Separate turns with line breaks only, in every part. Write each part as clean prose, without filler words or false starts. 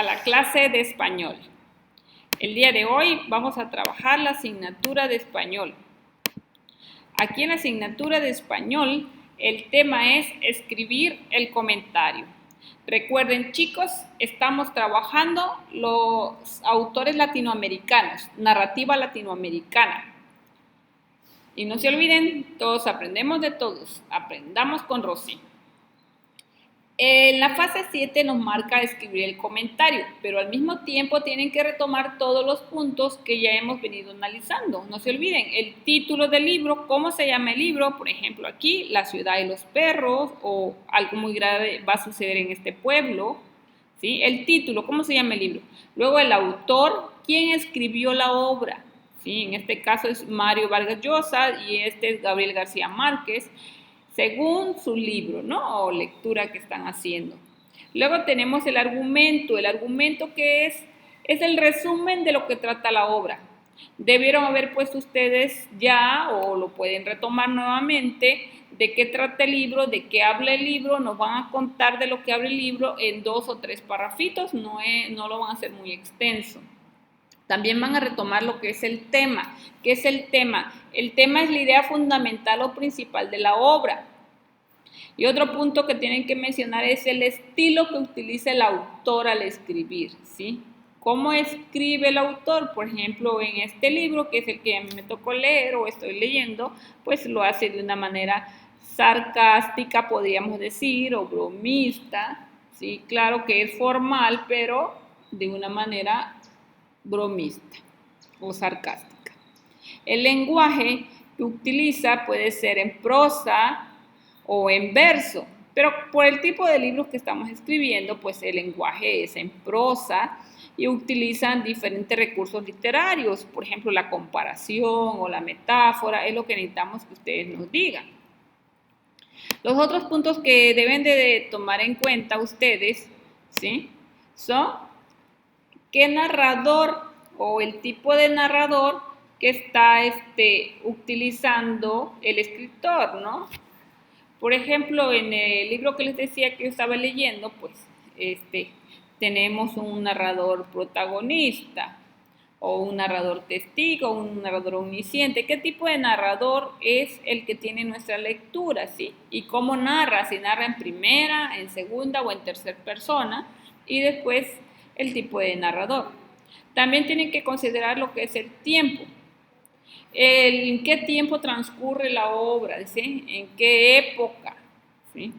la clase de español. El día de hoy vamos a trabajar la asignatura de español. Aquí en la asignatura de español el tema es escribir el comentario. Recuerden, chicos, estamos trabajando los autores latinoamericanos, narrativa latinoamericana. Y no se olviden, todos aprendemos de todos, aprendamos con Rosy. En la fase 7 nos marca escribir el comentario, pero al mismo tiempo tienen que retomar todos los puntos que ya hemos venido analizando. No se olviden, el título del libro, cómo se llama el libro, por ejemplo aquí, La ciudad y los perros, o algo muy grave va a suceder en este pueblo, ¿sí? El título, cómo se llama el libro. Luego el autor, quién escribió la obra, ¿sí? En este caso es Mario Vargas Llosa y este es Gabriel García Márquez, según su libro, ¿no? O lectura que están haciendo. Luego tenemos el argumento que es el resumen de lo que trata la obra. Debieron haber puesto ustedes ya, o lo pueden retomar nuevamente, de qué trata el libro, de qué habla el libro, nos van a contar de lo que habla el libro en 2 o 3 parrafitos, no lo van a hacer muy extenso. También van a retomar lo que es el tema. ¿Qué es el tema? El tema es la idea fundamental o principal de la obra. Y otro punto que tienen que mencionar es el estilo que utiliza el autor al escribir, ¿sí? ¿Cómo escribe el autor? Por ejemplo, en este libro, que es el que a mí me tocó leer o estoy leyendo, pues lo hace de una manera sarcástica, podríamos decir, o bromista, ¿sí? Claro que es formal, pero de una manera bromista o sarcástica. El lenguaje que utiliza puede ser en prosa o en verso, pero por el tipo de libros que estamos escribiendo, pues el lenguaje es en prosa y utilizan diferentes recursos literarios, por ejemplo, la comparación o la metáfora, es lo que necesitamos que ustedes nos digan. Los otros puntos que deben de tomar en cuenta ustedes, ¿sí? Son qué narrador o el tipo de narrador que está utilizando el escritor, ¿no? Por ejemplo, en el libro que les decía que yo estaba leyendo, pues tenemos un narrador protagonista o un narrador testigo, un narrador omnisciente. ¿Qué tipo de narrador es el que tiene nuestra lectura, sí? Y cómo narra, si narra en primera, en segunda o en tercera persona, y después el tipo de narrador. También tienen que considerar lo que es el tiempo. ¿En qué tiempo transcurre la obra? ¿Sí? ¿En qué época? ¿Sí?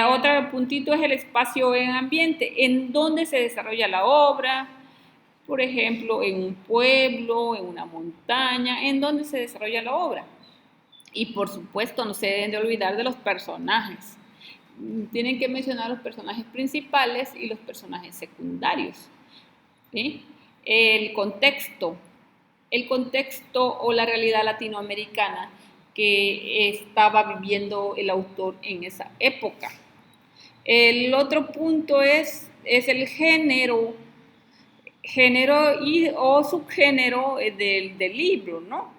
Otro puntito es el espacio en ambiente. ¿En dónde se desarrolla la obra? Por ejemplo, en un pueblo, en una montaña. ¿En dónde se desarrolla la obra? Y por supuesto, no se deben de olvidar de los personajes. Tienen que mencionar los personajes principales y los personajes secundarios. ¿Sí? El contexto o la realidad latinoamericana que estaba viviendo el autor en esa época. El otro punto es el género o subgénero del libro, ¿no?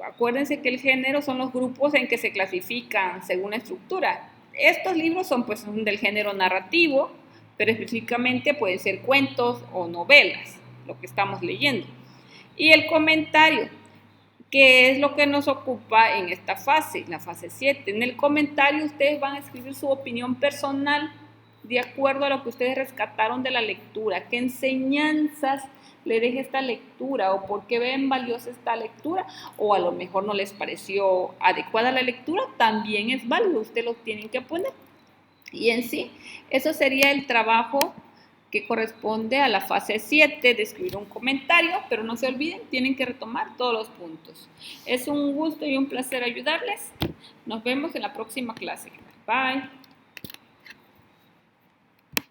Acuérdense que el género son los grupos en que se clasifican según la estructura. Estos libros son del género narrativo, pero específicamente pueden ser cuentos o novelas, lo que estamos leyendo. Y el comentario, que es lo que nos ocupa en esta fase, la fase 7. En el comentario ustedes van a escribir su opinión personal de acuerdo a lo que ustedes rescataron de la lectura. ¿Qué enseñanzas le deja esta lectura? ¿O por qué ven valiosa esta lectura? O a lo mejor no les pareció adecuada la lectura, también es válido, ustedes lo tienen que poner. Y en sí, eso sería el trabajo que corresponde a la fase 7 de escribir un comentario, pero no se olviden, tienen que retomar todos los puntos. Es un gusto y un placer ayudarles. Nos vemos en la próxima clase. Bye.